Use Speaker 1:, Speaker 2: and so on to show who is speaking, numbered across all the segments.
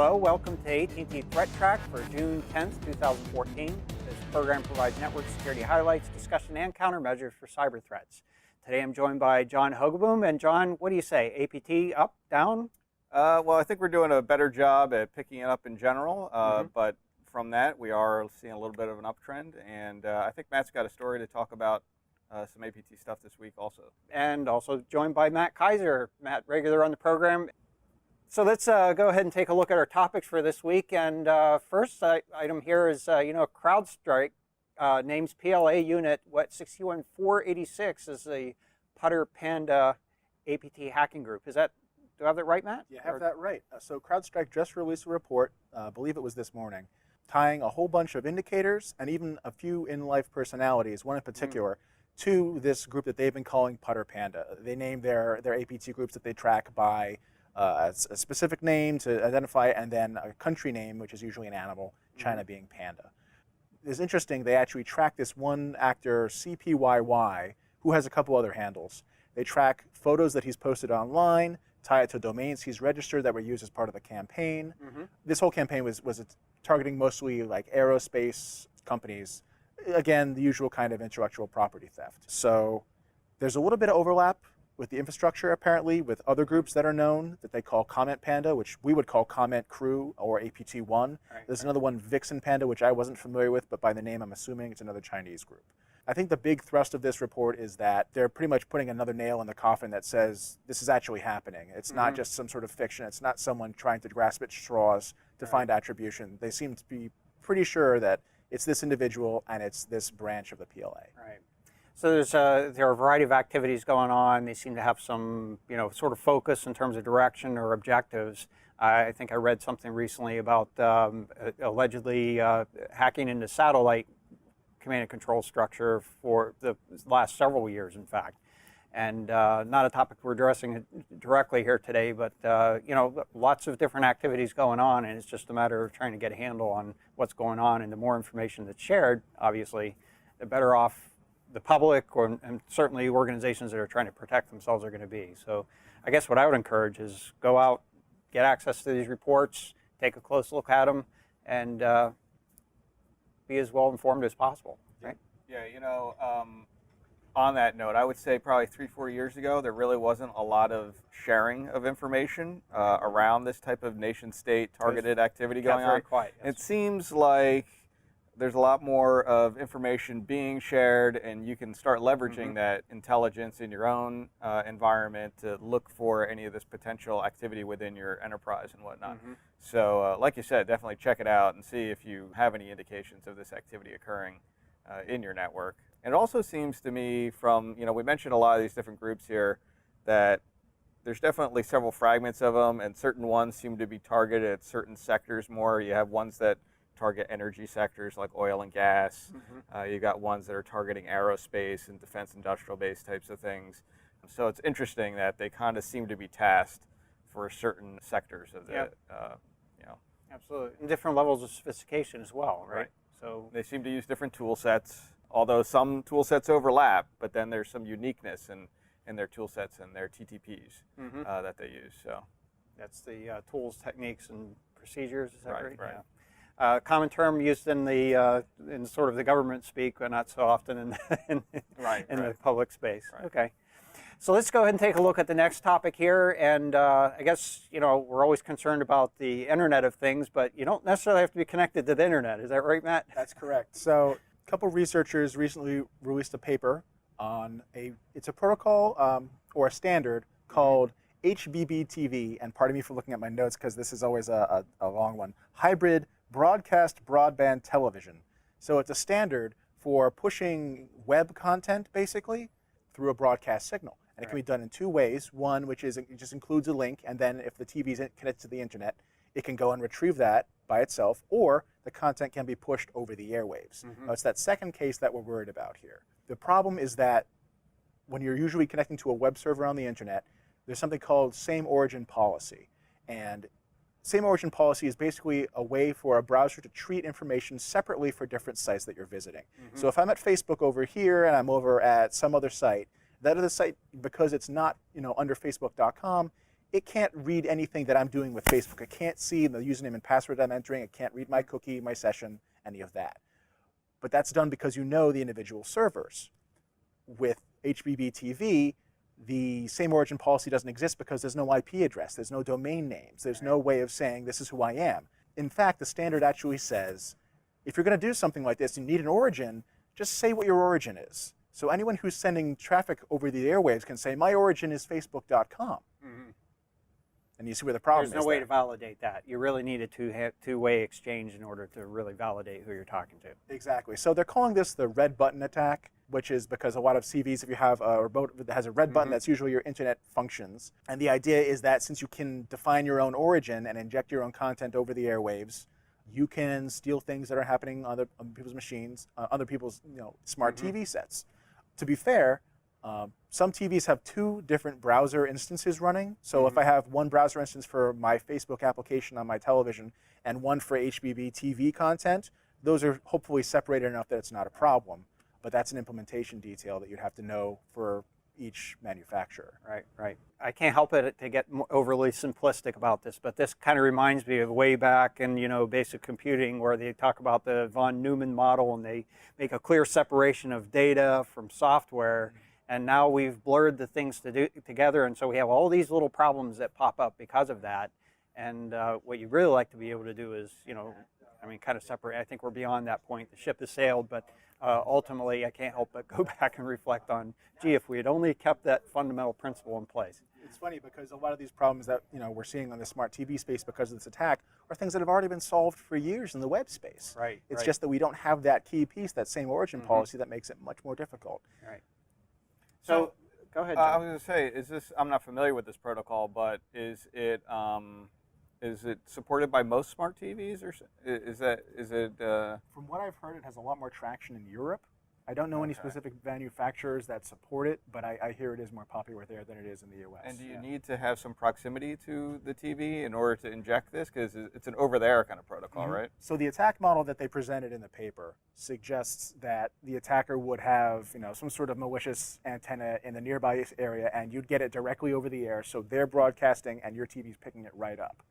Speaker 1: Hello, welcome to AT&T ThreatTraq for June 10th, 2014. This program provides network security highlights, discussion, and countermeasures for cyber threats. Today I'm joined by John Hogoboom. And John, what do you say? APT up, down?
Speaker 2: Well, I think we're doing a better job at picking it up in general, but from that we are seeing a little bit of an uptrend, and I think Matt's got a story to talk about some APT stuff this week also.
Speaker 1: And also joined by Matt Kaiser. Matt, regular on the program. So let's go ahead and take a look at our topics for this week. And first item here is, CrowdStrike names PLA unit 61486 as the Panda APT hacking group. Do I have that right, Matt?
Speaker 3: You have that right. So CrowdStrike just released a report, I believe it was this morning, tying a whole bunch of indicators and even a few in-life personalities, one in particular, to this group that they've been calling Panda. They name their APT groups that they track by a specific name to identify it, and then a country name, which is usually an animal, China being Panda. It's interesting, they actually track this one actor, CPYY, who has a couple other handles. They track photos that he's posted online, tie it to domains he's registered that were used as part of the campaign. This whole campaign was targeting mostly like aerospace companies. Again, the usual kind of intellectual property theft. So there's a little bit of overlap with the infrastructure, apparently, with other groups that are known that they call Comment Panda, which we would call Comment Crew or APT1. There's another one, Vixen Panda, which I wasn't familiar with, but by the name I'm assuming it's another Chinese group. I think the big thrust of this report is that they're pretty much putting another nail in the coffin that says this is actually happening. It's not just some sort of fiction. It's not someone trying to grasp at straws to find attribution. They seem to be pretty sure that it's this individual and it's this branch of the PLA.
Speaker 1: Right. So there are a variety of activities going on. They seem to have some, sort of focus in terms of direction or objectives. I think I read something recently about allegedly hacking into satellite command and control structure for the last several years, in fact. And not a topic we're addressing directly here today, but lots of different activities going on, and it's just a matter of trying to get a handle on what's going on. And the more information that's shared, obviously, the better off the public and certainly organizations that are trying to protect themselves are going to be. So I guess what I would encourage is go out, get access to these reports, take a close look at them, and be as well informed as possible, right?
Speaker 2: Yeah, on that note, I would say probably 3-4 years ago, there really wasn't a lot of sharing of information around this type of nation-state targeted activity going on.
Speaker 1: Very quiet. Yes.
Speaker 2: It seems like there's a lot more of information being shared, and you can start leveraging that intelligence in your own environment to look for any of this potential activity within your enterprise and whatnot. So like you said, definitely check it out and see if you have any indications of this activity occurring in your network. And it also seems to me from, we mentioned a lot of these different groups here, that there's definitely several fragments of them, and certain ones seem to be targeted at certain sectors more. You have ones that target energy sectors like oil and gas. You've got ones that are targeting aerospace and defense industrial base types of things. So it's interesting that they kind of seem to be tasked for certain sectors of the,
Speaker 1: Absolutely. And different levels of sophistication as well, right? So
Speaker 2: they seem to use different tool sets, although some tool sets overlap, but then there's some uniqueness in their tool sets and their TTPs that they use. So
Speaker 1: that's the tools, techniques, and procedures. Is that right? Yeah. Common term used in the in sort of the government speak, but not so often in the public space. Okay. So let's go ahead and take a look at the next topic here. And I guess, we're always concerned about the Internet of Things, but you don't necessarily have to be connected to the Internet. Is that right, Matt?
Speaker 3: That's correct. So a couple of researchers recently released a paper on it's a protocol or a standard called HbbTV, and pardon me for looking at my notes because this is always a long one, Hybrid Broadcast Broadband Television. So it's a standard for pushing web content, basically, through a broadcast signal. And it can be done in two ways. One, which is it just includes a link, and then if the TV is connected to the internet, it can go and retrieve that by itself, or the content can be pushed over the airwaves. Now, it's that second case that we're worried about here. The problem is that when you're usually connecting to a web server on the internet, there's something called same origin policy. And same origin policy is basically a way for a browser to treat information separately for different sites that you're visiting. So if I'm at Facebook over here and I'm over at some other site, that other site, because it's not under Facebook.com, it can't read anything that I'm doing with Facebook. It can't see the username and password I'm entering. It can't read my cookie, my session, any of that. But that's done because you know the individual servers. With HbbTV, the same origin policy doesn't exist because there's no IP address, there's no domain names, there's no way of saying this is who I am. In fact, the standard actually says, if you're going to do something like this, you need an origin, just say what your origin is. So anyone who's sending traffic over the airwaves can say, my origin is facebook.com.
Speaker 1: Mm-hmm.
Speaker 3: And you see where the problem is.
Speaker 1: There's no way to validate that. You really need a two-way exchange in order to really validate who you're talking to.
Speaker 3: Exactly. So they're calling this the red button attack, which is because a lot of CVs, if you have a remote that has a red button, that's usually your internet functions. And the idea is that since you can define your own origin and inject your own content over the airwaves, you can steal things that are happening on other people's machines, other people's smart TV sets. To be fair, some TVs have two different browser instances running. So if I have one browser instance for my Facebook application on my television and one for HbbTV content, those are hopefully separated enough that it's not a problem. But that's an implementation detail that you'd have to know for each manufacturer.
Speaker 1: Right. I can't help it to get overly simplistic about this, but this kind of reminds me of way back in basic computing, where they talk about the von Neumann model and they make a clear separation of data from software. And now we've blurred the things together, and so we have all these little problems that pop up because of that. And what you'd really like to be able to do is, kind of separate. I think we're beyond that point. The ship has sailed, but ultimately, I can't help but go back and reflect on, gee, if we had only kept that fundamental principle in place.
Speaker 3: It's funny because a lot of these problems that we're seeing on the smart TV space because of this attack are things that have already been solved for years in the web space.
Speaker 1: Right.
Speaker 3: It's just that we don't have that key piece, that same origin policy, that makes it much more difficult.
Speaker 1: Right. So go ahead,
Speaker 2: I was going to say, is this? I'm not familiar with this protocol, but is it supported by most smart TVs, or is it?
Speaker 3: From what I've heard, it has a lot more traction in Europe. I don't know any specific manufacturers that support it, but I hear it is more popular there than it is in the US.
Speaker 2: And do you need to have some proximity to the TV in order to inject this? Because it's an over-there kind of protocol, right?
Speaker 3: So the attack model that they presented in the paper suggests that the attacker would have some sort of malicious antenna in the nearby area, and you'd get it directly over the air, so they're broadcasting and your TV's picking it right up.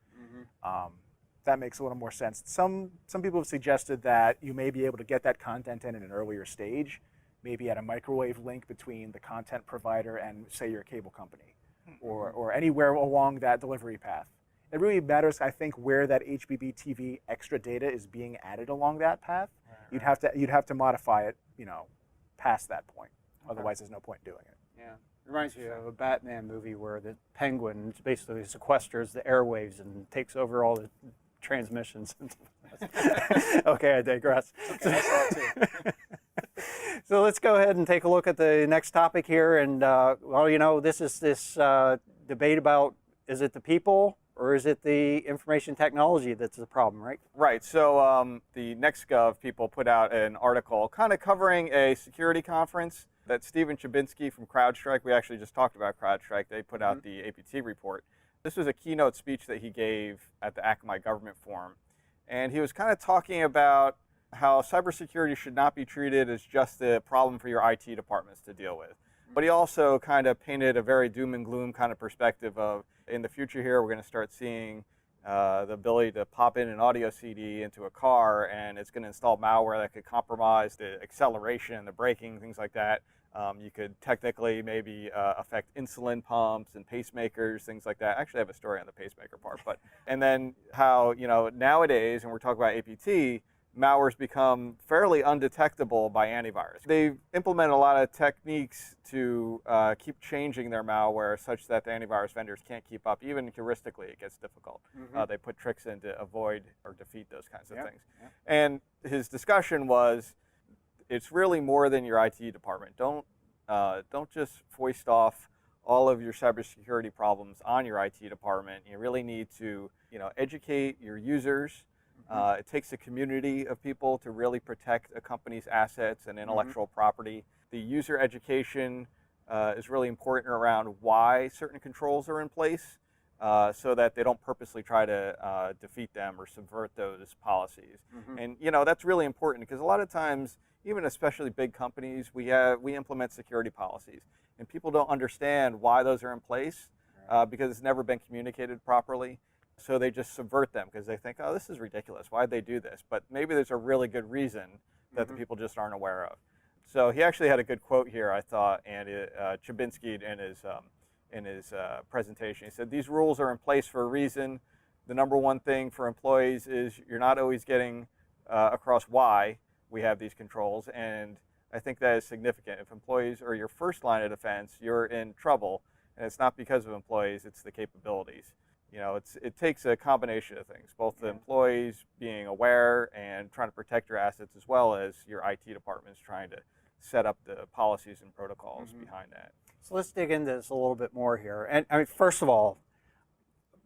Speaker 3: That makes a little more sense. Some people have suggested that you may be able to get that content in an earlier stage, maybe at a microwave link between the content provider and, say, your cable company, or anywhere along that delivery path. It really matters, I think, where that HbbTV extra data is being added along that path. You'd have to modify it, past that point. Otherwise, there's no point in doing it.
Speaker 1: Yeah. Reminds me of a Batman movie where the Penguin basically sequesters the airwaves and takes over all the transmissions. Okay, I digress.
Speaker 3: Okay, I saw it too.
Speaker 1: So let's go ahead and take a look at the next topic here. And this is this debate about, is it the people or is it the information technology that's the problem, right?
Speaker 2: Right. So the NextGov people put out an article kind of covering a security conference that Stephen Chabinsky from CrowdStrike, we actually just talked about CrowdStrike, they put out the APT report. This was a keynote speech that he gave at the Akamai Government Forum. And he was kind of talking about how cybersecurity should not be treated as just a problem for your IT departments to deal with. But he also kind of painted a very doom and gloom kind of perspective of, in the future here, we're going to start seeing the ability to pop in an audio CD into a car, and it's going to install malware that could compromise the acceleration, the braking, things like that. You could technically maybe affect insulin pumps and pacemakers, things like that. Actually, I have a story on the pacemaker part. And then how, nowadays, and we're talking about APT, malware's become fairly undetectable by antivirus. They've implemented a lot of techniques to keep changing their malware such that the antivirus vendors can't keep up. Even heuristically, it gets difficult. They put tricks in to avoid or defeat those kinds of things. And his discussion was, it's really more than your IT department. Don't just foist off all of your cybersecurity problems on your IT department. You really need to, educate your users. It takes a community of people to really protect a company's assets and intellectual property. The user education is really important around why certain controls are in place, so that they don't purposely try to defeat them or subvert those policies. And that's really important because a lot of times, even especially big companies, we implement security policies, and people don't understand why those are in place. because it's never been communicated properly. So they just subvert them because they think, oh, this is ridiculous. Why'd they do this? But maybe there's a really good reason that the people just aren't aware of. So he actually had a good quote here, I thought, and Chabinsky in his presentation. He said, these rules are in place for a reason. The number one thing for employees is you're not always getting across why we have these controls, and I think that is significant. If employees are your first line of defense, you're in trouble, and it's not because of employees, it's the capabilities. You know, it takes a combination of things, both the employees being aware and trying to protect your assets, as well as your IT departments trying to set up the policies and protocols behind that.
Speaker 1: So let's dig into this a little bit more here. And I mean, first of all,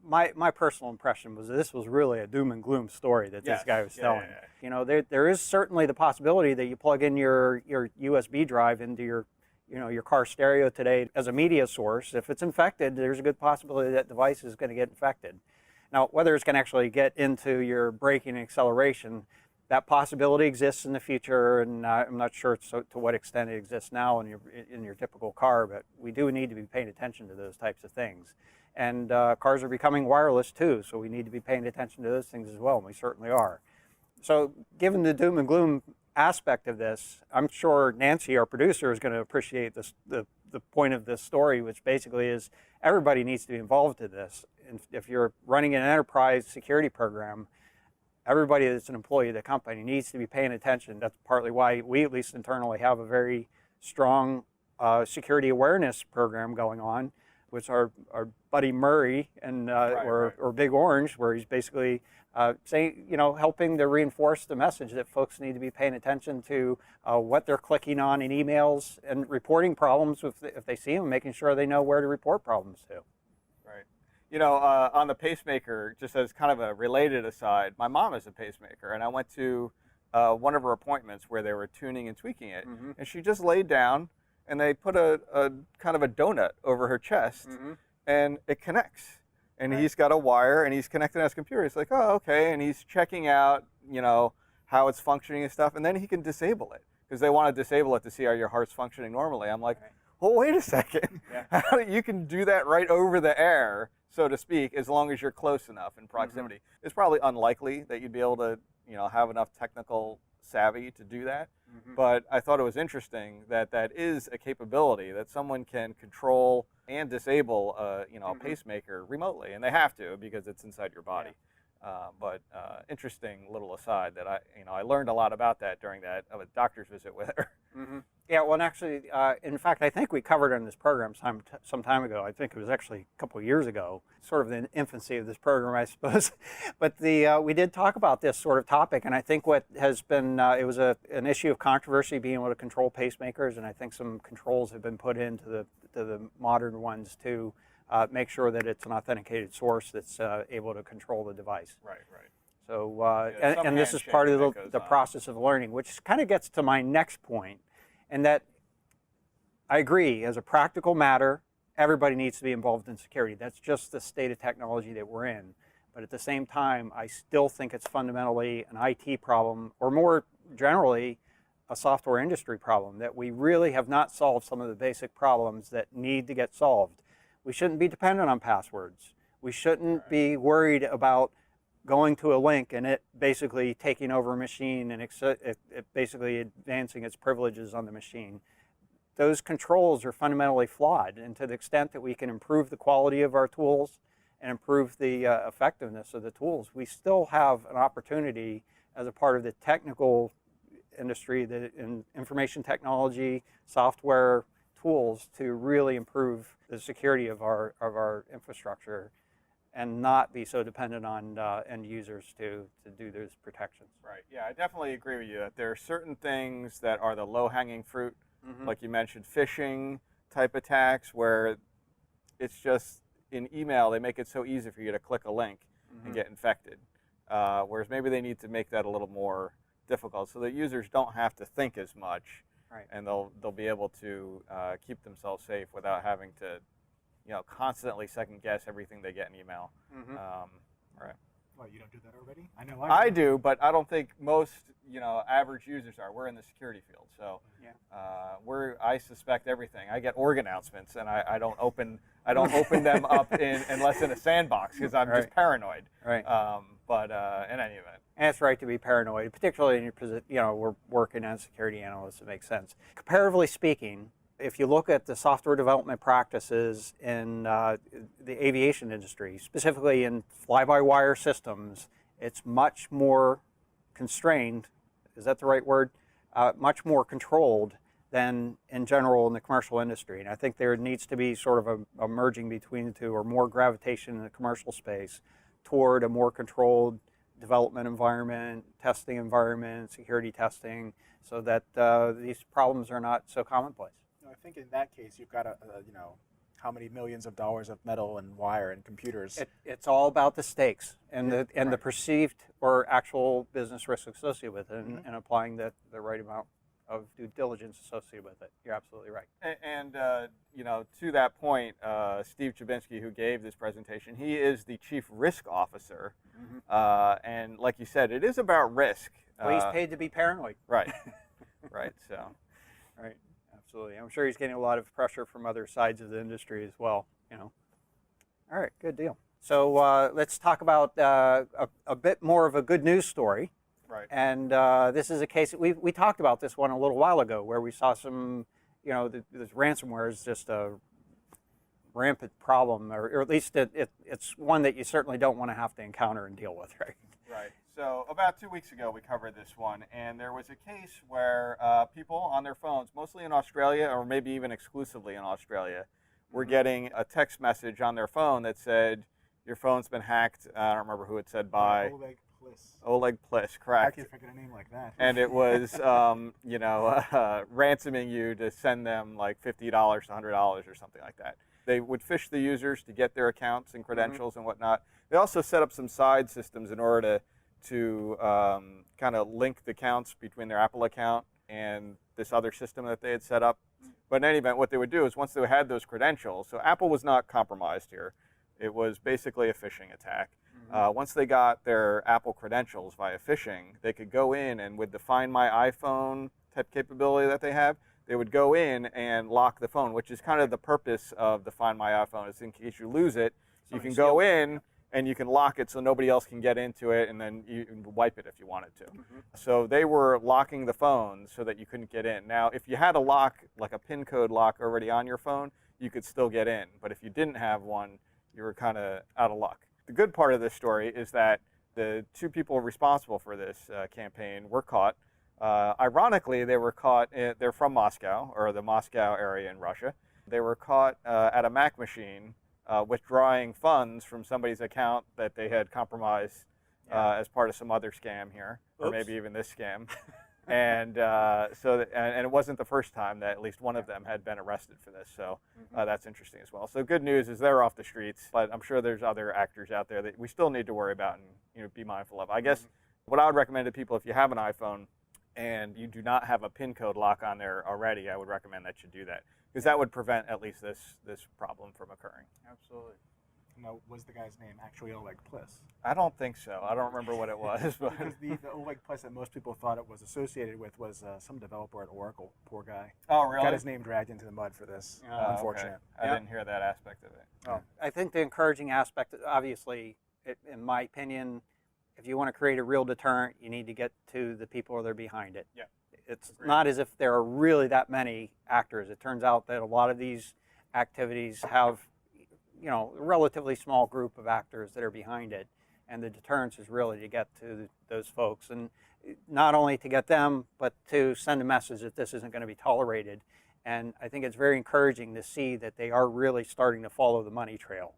Speaker 1: my personal impression was that this was really a doom and gloom story that this guy was telling. You know, there is certainly the possibility that you plug in your USB drive into your car stereo today as a media source. If it's infected, there's a good possibility that device is going to get infected. Now, whether it's going to actually get into your braking and acceleration, that possibility exists in the future, and I'm not sure to what extent it exists now in your typical car, but we do need to be paying attention to those types of things. And cars are becoming wireless too, so we need to be paying attention to those things as well, and we certainly are. So given the doom and gloom aspect of this, I'm sure Nancy, our producer, is going to appreciate this, the point of this story, which basically is everybody needs to be involved in this. And if you're running an enterprise security program, everybody that's an employee of the company needs to be paying attention. That's partly why we, at least internally, have a very strong security awareness program going on, which our buddy Murray and or Big Orange, where he's basically saying, helping to reinforce the message that folks need to be paying attention to what they're clicking on in emails and reporting problems if they see them, making sure they know where to report problems to.
Speaker 2: Right. On the pacemaker, just as kind of a related aside, my mom is a pacemaker, and I went to one of her appointments where they were tuning and tweaking it, and she just laid down, and they put a kind of a donut over her chest, and it connects. And he's got a wire, and he's connecting to his computer. He's like, oh, okay, and he's checking out, how it's functioning and stuff, and then he can disable it because they want to disable it to see how your heart's functioning normally. I'm like, well, wait a second. You can do that right over the air, so to speak, as long as you're close enough in proximity. It's probably unlikely that you'd be able to, have enough technical savvy to do that. But I thought it was interesting that that is a capability that someone can control and disable, a pacemaker remotely, and they have to because it's inside your body. But interesting little aside that I learned a lot about that during that doctor's visit with her.
Speaker 1: Yeah, well, and actually, in fact, I think we covered it in this program some time ago. I think it was actually a couple of years ago, sort of the infancy of this program, I suppose. But we did talk about this sort of topic, and I think what has been, it was an issue of controversy being able to control pacemakers, and I think some controls have been put into the modern ones to make sure that it's an authenticated source that's able to control the device.
Speaker 2: Right.
Speaker 1: So, and this is part of the process of learning, which kind of gets to my next point, and that I agree, as a practical matter, everybody needs to be involved in security. That's just the state of technology that we're in. But at the same time, I still think it's fundamentally an IT problem, or more generally, a software industry problem, that we really have not solved some of the basic problems that need to get solved. We shouldn't be dependent on passwords. We shouldn't be worried about going to a link and it basically taking over a machine and it basically advancing its privileges on the machine. Those controls are fundamentally flawed, and to the extent that we can improve the quality of our tools and improve the effectiveness of the tools, we still have an opportunity as a part of the technical industry, in information technology, software tools, to really improve the security of our infrastructure and not be so dependent on end users to do those protections.
Speaker 2: Right. Yeah, I definitely agree with you that there are certain things that are the low-hanging fruit, like you mentioned, phishing type attacks, where it's just in email they make it so easy for you to click a link and get infected. Whereas maybe they need to make that a little more difficult so that users don't have to think as much, and they'll be able to keep themselves safe without having to constantly second guess everything they get in email.
Speaker 3: Well, you don't do that already? I know
Speaker 2: I do, but I don't think most average users are. We're in the security field, so
Speaker 1: Yeah.
Speaker 2: I suspect everything. I get org announcements, and I don't open them up unless in a sandbox because I'm just paranoid.
Speaker 1: Right.
Speaker 2: But in any event.
Speaker 1: And it's right to be paranoid, particularly in your position. We're working as security analysts. It makes sense. Comparatively speaking, if you look at the software development practices in the aviation industry, specifically in fly-by-wire systems, it's much more constrained. Is that the right word? Much more controlled than in general in the commercial industry. And I think there needs to be sort of a merging between the two, or more gravitation in the commercial space toward a more controlled development environment, testing environment, security testing, so that these problems are not so commonplace.
Speaker 3: I think in that case, you've got how many millions of dollars of metal and wire and computers.
Speaker 1: It's all about the stakes and the perceived or actual business risk associated with it, and applying the right amount of due diligence associated with it. You're absolutely right.
Speaker 2: And to that point, Steve Chabinsky, who gave this presentation, he is the chief risk officer, and like you said, it is about risk.
Speaker 1: Well, he's paid to be paranoid.
Speaker 2: Right. Right. So.
Speaker 1: Right. Absolutely. I'm sure he's getting a lot of pressure from other sides of the industry as well. All right. Good deal. So let's talk about a bit more of a good news story.
Speaker 2: Right.
Speaker 1: And this is a case, we talked about this one a little while ago, where we saw some, this ransomware is just a rampant problem, or at least it's one that you certainly don't want to have to encounter and deal with, right?
Speaker 2: Right. So about 2 weeks ago, we covered this one, and there was a case where people on their phones, mostly in Australia, or maybe even exclusively in Australia, were getting a text message on their phone that said, your phone's been hacked. I don't remember who it said by. Oleg Pliss, correct.
Speaker 3: I can't forget a name like that.
Speaker 2: And it was, ransoming you to send them like $50 to $100 or something like that. They would phish the users to get their accounts and credentials and whatnot. They also set up some side systems in order to kind of link the accounts between their Apple account and this other system that they had set up. But in any event, what they would do is once they had those credentials, so Apple was not compromised here. It was basically a phishing attack. Once they got their Apple credentials via phishing, they could go in and with the Find My iPhone type capability that they have, they would go in and lock the phone, which is kind of the purpose of the Find My iPhone, is in case you lose it, you can go in and you can lock it so nobody else can get into it, and then you can wipe it if you wanted to. So they were locking the phone so that you couldn't get in. Now, if you had a lock, like a PIN code lock already on your phone, you could still get in. But if you didn't have one, you were kind of out of luck. The good part of this story is that the two people responsible for this campaign were caught. Ironically, they were caught, they're from Moscow, or the Moscow area in Russia. They were caught at a Mac machine withdrawing funds from somebody's account that they had compromised as part of some other scam here, or maybe even this scam. And and it wasn't the first time that at least one of them had been arrested for this. So that's interesting as well. So good news is they're off the streets, but I'm sure there's other actors out there that we still need to worry about and be mindful of. I guess what I would recommend to people, if you have an iPhone and you do not have a PIN code lock on there already, I would recommend that you do that, because that would prevent at least this problem from occurring.
Speaker 1: Absolutely.
Speaker 3: Now, was the guy's name actually Oleg Pliss?
Speaker 2: I don't think so. I don't remember what it was. But
Speaker 3: Because the Oleg Pliss that most people thought it was associated with was some developer at Oracle. Poor guy.
Speaker 2: Oh, really?
Speaker 3: Got his name dragged into the mud for this. Unfortunate.
Speaker 2: Okay. I didn't hear that aspect of it.
Speaker 1: Oh. I think the encouraging aspect, obviously, in my opinion, if you want to create a real deterrent, you need to get to the people that are behind it.
Speaker 2: Yeah.
Speaker 1: It's not as if there are really that many actors. It turns out that a lot of these activities have a relatively small group of actors that are behind it, and the deterrence is really to get to those folks, and not only to get them, but to send a message that this isn't going to be tolerated. And I think it's very encouraging to see that they are really starting to follow the money trail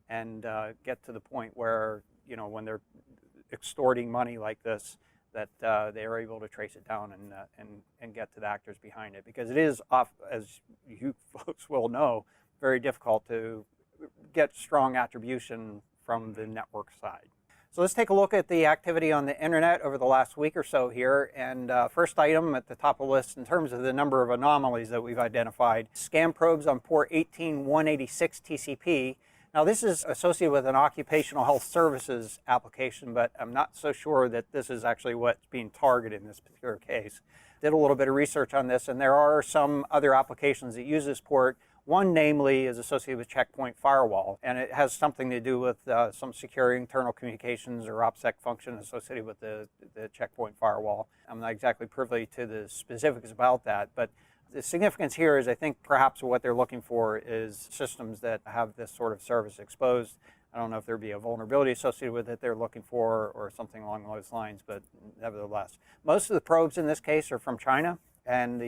Speaker 1: and get to the point where, when they're extorting money like this, that they are able to trace it down and get to the actors behind it, because it is, as you folks will know, very difficult to get strong attribution from the network side. So let's take a look at the activity on the internet over the last week or so here. And first item at the top of the list in terms of the number of anomalies that we've identified, scam probes on port 18186 TCP Now, this is associated with an occupational health services application, but I'm not so sure that this is actually what's being targeted in this particular case. Did a little bit of research on this, and there are some other applications that use this port. One, namely, is associated with checkpoint firewall, and it has something to do with some secure internal communications or OPSEC function associated with the checkpoint firewall. I'm not exactly privy to the specifics about that, but the significance here is I think perhaps what they're looking for is systems that have this sort of service exposed. I don't know if there'd be a vulnerability associated with it they're looking for or something along those lines, but nevertheless. Most of the probes in this case are from China, and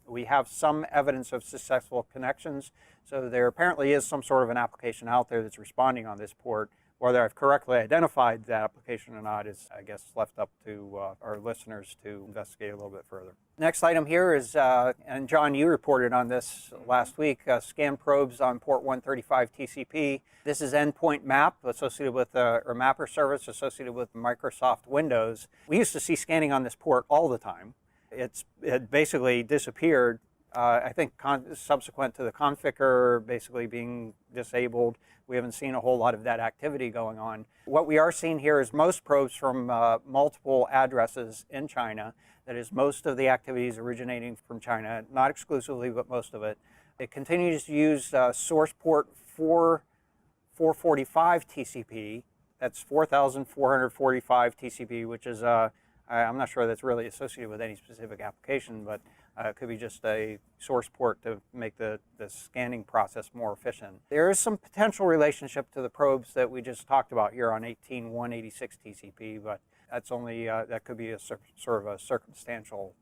Speaker 1: we have some evidence of successful connections. So there apparently is some sort of an application out there that's responding on this port. Whether I've correctly identified that application or not is, I guess, left up to our listeners to investigate a little bit further. Next item here is, and John, you reported on this last week, scan probes on port 135 TCP. This is endpoint map associated with, or mapper service associated with Microsoft Windows. We used to see scanning on this port all the time. It basically disappeared, I think subsequent to the configure basically being disabled. We haven't seen a whole lot of that activity going on. What we are seeing here is most probes from multiple addresses in China. That is, most of the activities originating from China, not exclusively, but most of it. It continues to use source port 445 TCP. That's 4,445 TCP, which is I'm not sure that's really associated with any specific application, but it could be just a source port to make the scanning process more efficient. There is some potential relationship to the probes that we just talked about here on 18.186 TCP, but that's only, that could be a sort of a circumstantial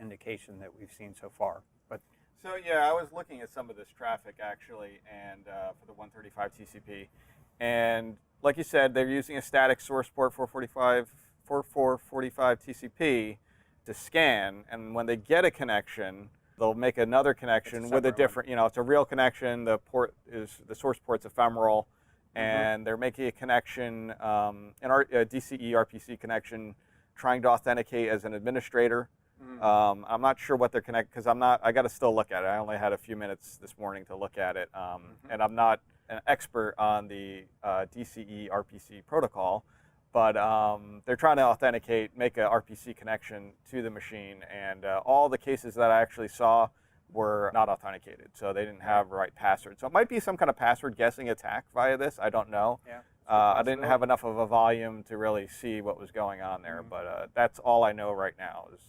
Speaker 1: indication that we've seen so far. But
Speaker 2: so yeah, I was looking at some of this traffic actually, and for the 135 TCP, and like you said, they're using a static source port 445 TCP to scan, and when they get a connection, they'll make another connection with a different, it's a real connection. The source port's ephemeral, and they're making a connection, a DCE RPC connection, trying to authenticate as an administrator. I'm not sure what they're connected, because I got to still look at it. I only had a few minutes this morning to look at it, and I'm not an expert on the DCE RPC protocol. But they're trying to authenticate, make a RPC connection to the machine, and all the cases that I actually saw were not authenticated, so they didn't have the right password. So it might be some kind of password guessing attack via this. I don't know. Yeah, I didn't have enough of a volume to really see what was going on there, but that's all I know right now is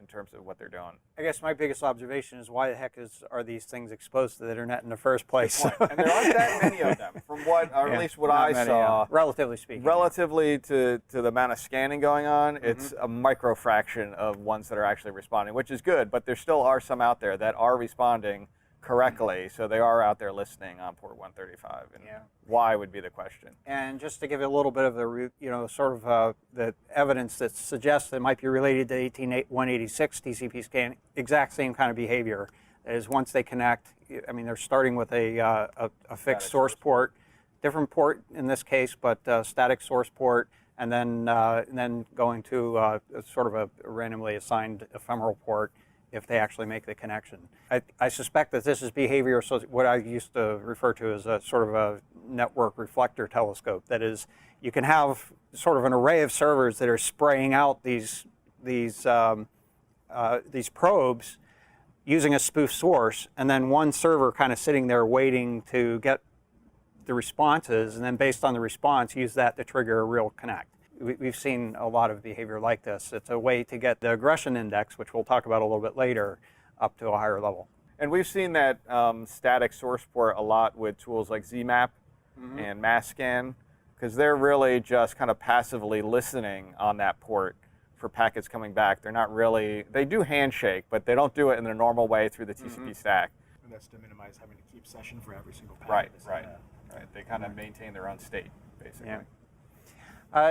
Speaker 2: in terms of what they're doing.
Speaker 1: I guess my biggest observation is why the heck are these things exposed to the internet in the first place?
Speaker 2: And there aren't that many of them, from what, or at least what I saw.
Speaker 1: Relatively speaking.
Speaker 2: Relatively to the amount of scanning going on, it's a micro fraction of ones that are actually responding, which is good, but there still are some out there that are responding correctly, so they are out there listening on port 135, and why would be the question. And
Speaker 1: just to give you a little bit of the, sort of the evidence that suggests that it might be related to 18.186 TCP scan, exact same kind of behavior. That is, once they connect, I mean, they're starting with a fixed source port, different port in this case, but static source port, and then going to sort of a randomly assigned ephemeral port if they actually make the connection. I suspect that this is behavior, so what I used to refer to as a sort of a network reflector telescope. That is, you can have sort of an array of servers that are spraying out these probes using a spoof source, and then one server kind of sitting there waiting to get the responses, and then based on the response, use that to trigger a real connect. We've seen a lot of behavior like this. It's a way to get the aggression index, which we'll talk about a little bit later, up to a higher level.
Speaker 2: And we've seen that static source port a lot with tools like ZMAP and MassScan, because they're really just kind of passively listening on that port for packets coming back. They're not really, they do handshake, but they don't do it in the normal way through the TCP stack.
Speaker 3: And that's to minimize having to keep session for every single packet.
Speaker 2: Right. They kind of maintain their own state, basically.
Speaker 1: Yeah.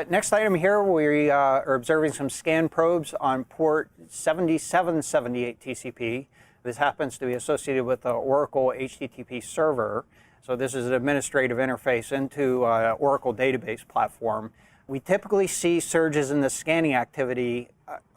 Speaker 1: Next item here, we are observing some scan probes on port 7778 TCP. This happens to be associated with the Oracle HTTP server. So this is an administrative interface into Oracle database platform. We typically see surges in the scanning activity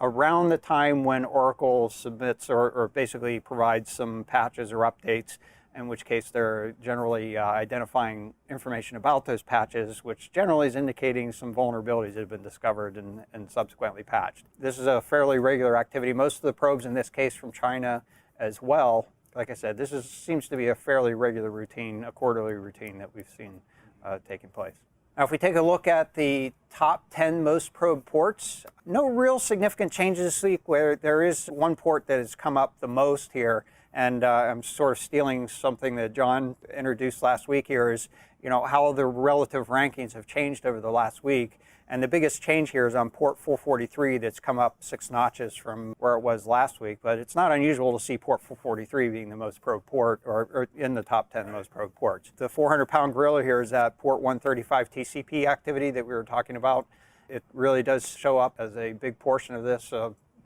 Speaker 1: around the time when Oracle submits or basically provides some patches or updates. in which case they're generally identifying information about those patches, which generally is indicating some vulnerabilities that have been discovered and subsequently patched. This is a fairly regular activity. Most of the probes in this case from China as well. Like I said, this seems to be a fairly regular routine, a quarterly routine that we've seen taking place. Now, if we take a look at the top 10 most probed ports, no real significant changes this week, where there is one port that has come up the most here. And I'm sort of stealing something that John introduced last week here, is how the relative rankings have changed over the last week. And the biggest change here is on port 443, that's come up 6 notches from where it was last week. But it's not unusual to see port 443 being the most probed port, or in the top 10 most probed ports. The 400-pound gorilla here is that port 135 TCP activity that we were talking about. It really does show up as a big portion of this,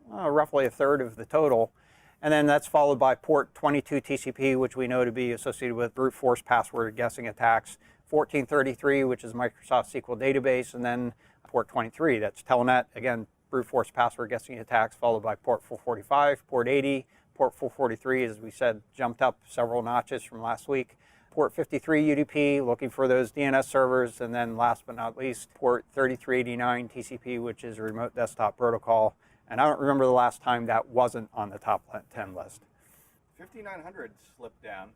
Speaker 1: roughly a third of the total. And then that's followed by port 22 TCP, which we know to be associated with brute force password guessing attacks, 1433, which is Microsoft SQL database, and then port 23, that's Telnet, again, brute force password guessing attacks, followed by port 445, port 80, port 443, as we said, jumped up several notches from last week. Port 53 UDP, looking for those DNS servers, and then last but not least, port 3389 TCP, which is a remote desktop protocol. And I don't remember the last time that wasn't on the top 10 list.
Speaker 2: 5900 slipped down.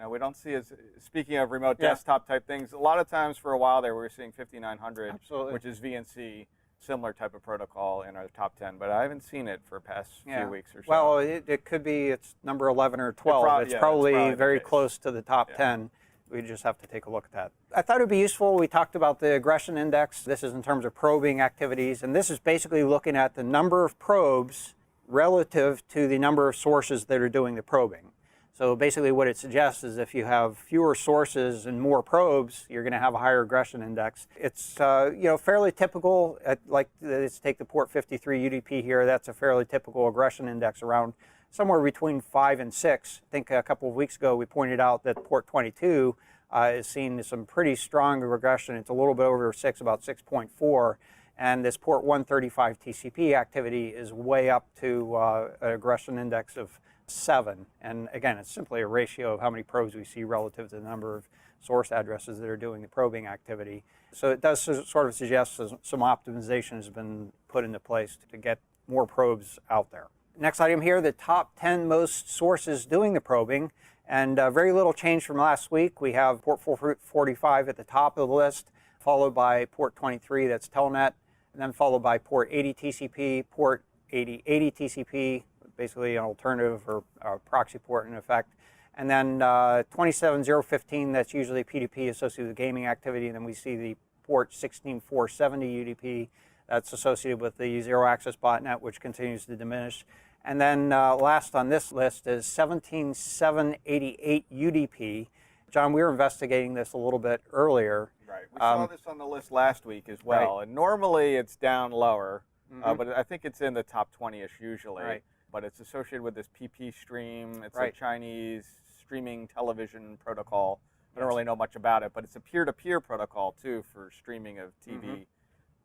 Speaker 2: We don't see, as speaking of remote desktop type things, a lot of times for a while there we were seeing 5900,
Speaker 1: Absolutely.
Speaker 2: which is VNC, similar type of protocol in our top 10, but I haven't seen it for the past few weeks or so.
Speaker 1: Well, it could be it's number 11 or 12. It's probably very close to the top 10. We just have to take a look at that. I thought it would be useful. We talked about the aggression index. This is in terms of probing activities, and this is basically looking at the number of probes relative to the number of sources that are doing the probing. So basically what it suggests is if you have fewer sources and more probes, you're going to have a higher aggression index. It's fairly typical. Let's take the port 53 UDP here. That's a fairly typical aggression index, around somewhere between 5 and 6. I think a couple of weeks ago we pointed out that port 22 is seeing some pretty strong regression. It's a little bit over 6, about 6.4. And this port 135 TCP activity is way up to an aggression index of 7. And again, it's simply a ratio of how many probes we see relative to the number of source addresses that are doing the probing activity. So it does sort of suggest some optimization has been put into place to get more probes out there. Next item here, the top 10 most sources doing the probing, and very little change from last week. We have port 445 at the top of the list, followed by port 23, that's Telnet, and then followed by port 80 TCP, port 8080 TCP, basically an alternative or proxy port in effect, and then 27015, that's usually P2P associated with gaming activity, and then we see the port 16470 UDP, that's associated with the zero-access botnet, which continues to diminish. And then last on this list is 17788 UDP. John, we were investigating this a little bit earlier.
Speaker 2: Right. We saw this on the list last week as well. Right. And normally it's down lower, but I think it's in the top 20-ish usually. Right. But it's associated with this PP stream. It's a Chinese streaming television protocol. I don't really know much about it, but it's a peer-to-peer protocol, too, for streaming of TV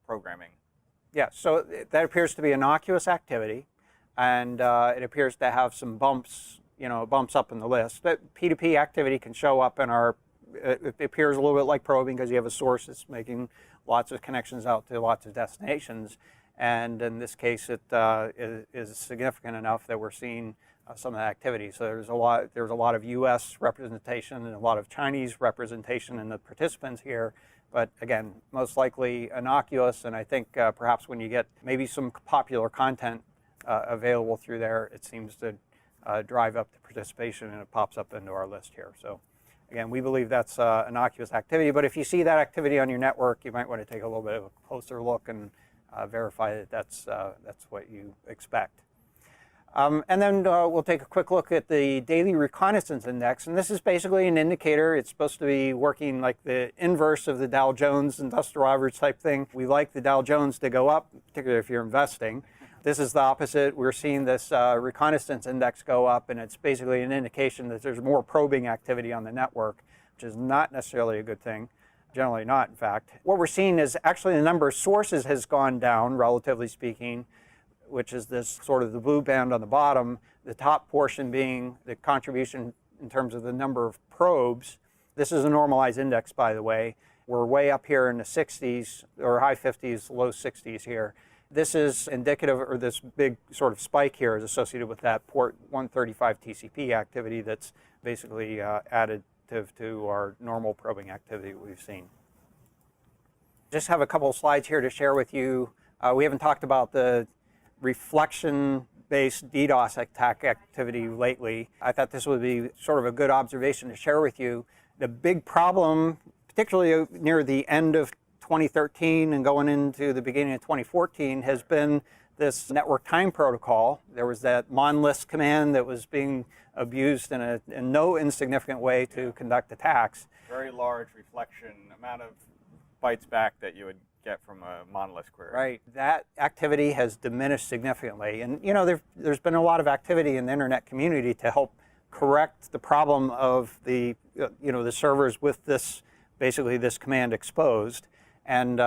Speaker 2: programming. Yeah,
Speaker 1: so that appears to be innocuous activity. And it appears to have some bumps up in the list. But P2P activity can show up in our, it appears a little bit like probing because you have a source that's making lots of connections out to lots of destinations. And in this case, it is significant enough that we're seeing some of the activity. So there's a lot of U.S. representation and a lot of Chinese representation in the participants here. But again, most likely innocuous. And I think perhaps when you get maybe some popular content available through there, it seems to drive up the participation, and it pops up into our list here. So again, we believe that's innocuous activity, but if you see that activity on your network, you might want to take a little bit of a closer look and verify that that's what you expect. And then we'll take a quick look at the daily reconnaissance index, and this is basically an indicator. It's supposed to be working like the inverse of the Dow Jones industrial average type thing. We like the Dow Jones to go up, particularly if you're investing. This is the opposite. We're seeing this reconnaissance index go up, and it's basically an indication that there's more probing activity on the network, which is not necessarily a good thing, generally not, in fact. What we're seeing is actually the number of sources has gone down, relatively speaking, which is this sort of the blue band on the bottom, the top portion being the contribution in terms of the number of probes. This is a normalized index, by the way. We're way up here in the 60s or high 50s, low 60s here. This is indicative, or this big sort of spike here is associated with that port 135 TCP activity that's basically additive to our normal probing activity we've seen. Just have a couple of slides here to share with you. We haven't talked about the reflection-based DDoS attack activity lately. I thought this would be sort of a good observation to share with you. The big problem, particularly near the end of 2013 and going into the beginning of 2014, has been this network time protocol. There was that monlist command that was being abused in no insignificant way to conduct attacks.
Speaker 2: Very large reflection amount of bytes back that you would get from a monolith query.
Speaker 1: Right. That activity has diminished significantly. And there's been a lot of activity in the internet community to help correct the problem of the servers with this, basically this command exposed, and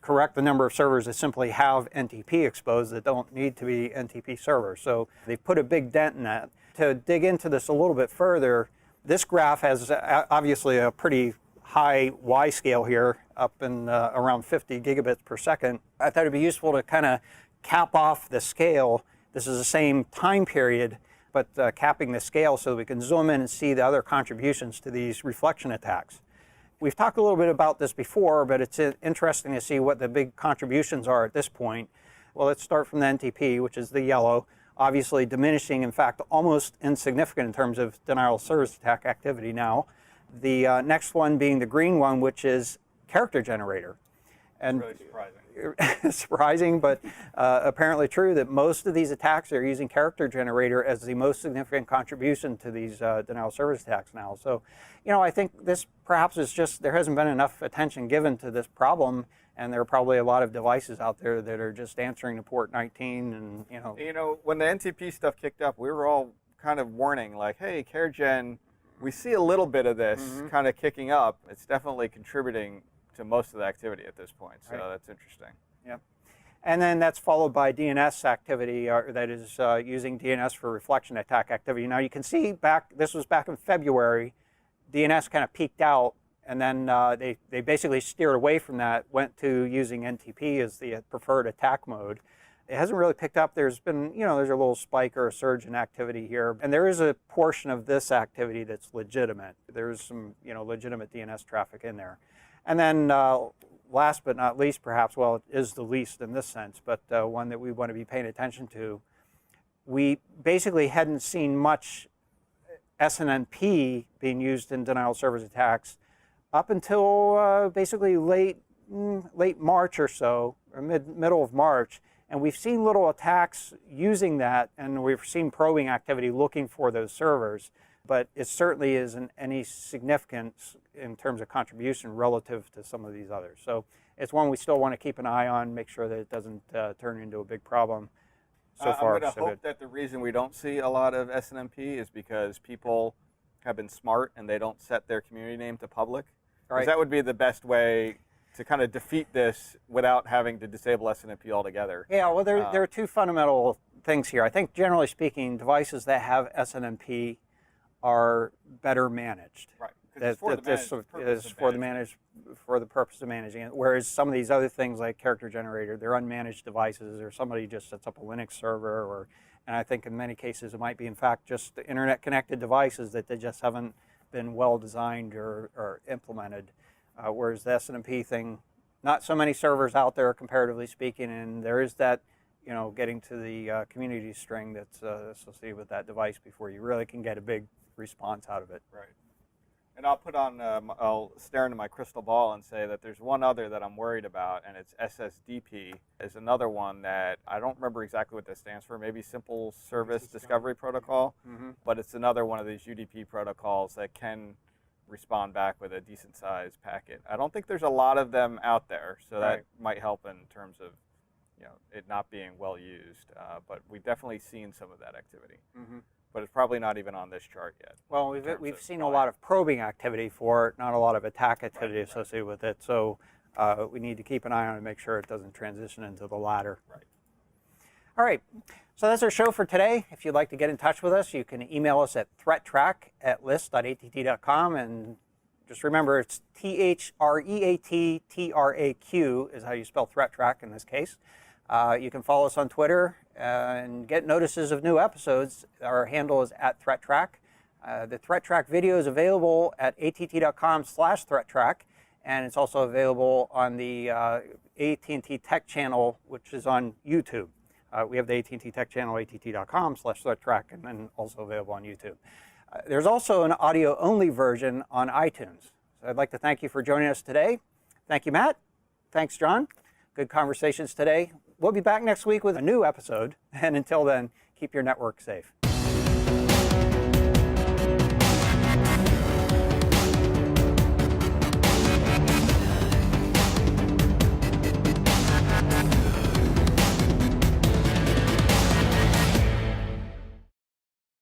Speaker 1: correct the number of servers that simply have NTP exposed that don't need to be NTP servers. So they've put a big dent in that. To dig into this a little bit further, this graph has obviously a pretty high Y scale here, up in around 50 gigabits per second. I thought it'd be useful to kind of cap off the scale. This is the same time period, but capping the scale so that we can zoom in and see the other contributions to these reflection attacks. We've talked a little bit about this before, but it's interesting to see what the big contributions are at this point. Well, let's start from the NTP, which is the yellow, obviously diminishing, in fact, almost insignificant in terms of denial of service attack activity now. The next one being the green one, which is character generator. And
Speaker 2: really surprising.
Speaker 1: Surprising, but apparently true that most of these attacks are using character generator as the most significant contribution to these denial of service attacks now. So, I think this perhaps is just, there hasn't been enough attention given to this problem, and there are probably a lot of devices out there that are just answering to port 19, and
Speaker 2: when the NTP stuff kicked up, we were all kind of warning, like, hey, CareGen, we see a little bit of this kind of kicking up. It's definitely contributing to most of the activity at this point, so that's interesting.
Speaker 1: Yeah, and then that's followed by DNS activity that is using DNS for reflection attack activity. Now you can see this was back in February, DNS kind of peaked out, and then they basically steered away from that, went to using NTP as the preferred attack mode. It hasn't really picked up. There's been, there's a little spike or a surge in activity here, and there is a portion of this activity that's legitimate. There's some, legitimate DNS traffic in there. And then last but not least, perhaps, well, it is the least in this sense, but one that we want to be paying attention to, we basically hadn't seen much SNMP being used in denial of service attacks up until basically late March or so, or middle of March. And we've seen little attacks using that, and we've seen probing activity looking for those servers. But it certainly isn't any significance in terms of contribution relative to some of these others. So it's one we still want to keep an eye on, make sure that it doesn't turn into a big problem. So far,
Speaker 2: I'm going to hope that the reason we don't see a lot of SNMP is because people have been smart and they don't set their community name to public. Because that would be the best way to kind of defeat this without having to disable SNMP altogether.
Speaker 1: Yeah, well, there are two fundamental things here. I think, generally speaking, devices that have SNMP are better managed.
Speaker 2: Right.
Speaker 1: For the purpose of managing it. Whereas some of these other things like character generator, they're unmanaged devices, or somebody just sets up a Linux server, and I think in many cases it might be in fact just internet connected devices that they just haven't been well designed or implemented. Whereas the SNMP thing, not so many servers out there comparatively speaking, and there is that, getting to the community string that's associated with that device before you really can get a big response out of it.
Speaker 2: Right. And I'll stare into my crystal ball and say that there's one other that I'm worried about, and it's SSDP is another one that I don't remember exactly what that stands for, maybe Simple Service Discovery Protocol, but it's another one of these UDP protocols that can respond back with a decent sized packet. I don't think there's a lot of them out there, so that might help in terms of it not being well used, but we've definitely seen some of that activity. But it's probably not even on this chart yet.
Speaker 1: Well, we've seen a lot of probing activity for it, not a lot of attack activity associated with it. So we need to keep an eye on it and make sure it doesn't transition into the latter.
Speaker 2: Right.
Speaker 1: All right. So that's our show for today. If you'd like to get in touch with us, you can email us at threattrack@list.att.com. And just remember, it's THREATTRAQ is how you spell ThreatTraq in this case. You can follow us on Twitter and get notices of new episodes. Our handle is @ThreatTraq. The ThreatTraq video is available at att.com/ThreatTraq, and it's also available on the AT&T Tech channel, which is on YouTube. We have the AT&T Tech channel, att.com/ThreatTraq, and then also available on YouTube. There's also an audio-only version on iTunes. So I'd like to thank you for joining us today. Thank you, Matt. Thanks, John. Good conversations today. We'll be back next week with a new episode. And until then, keep your network safe.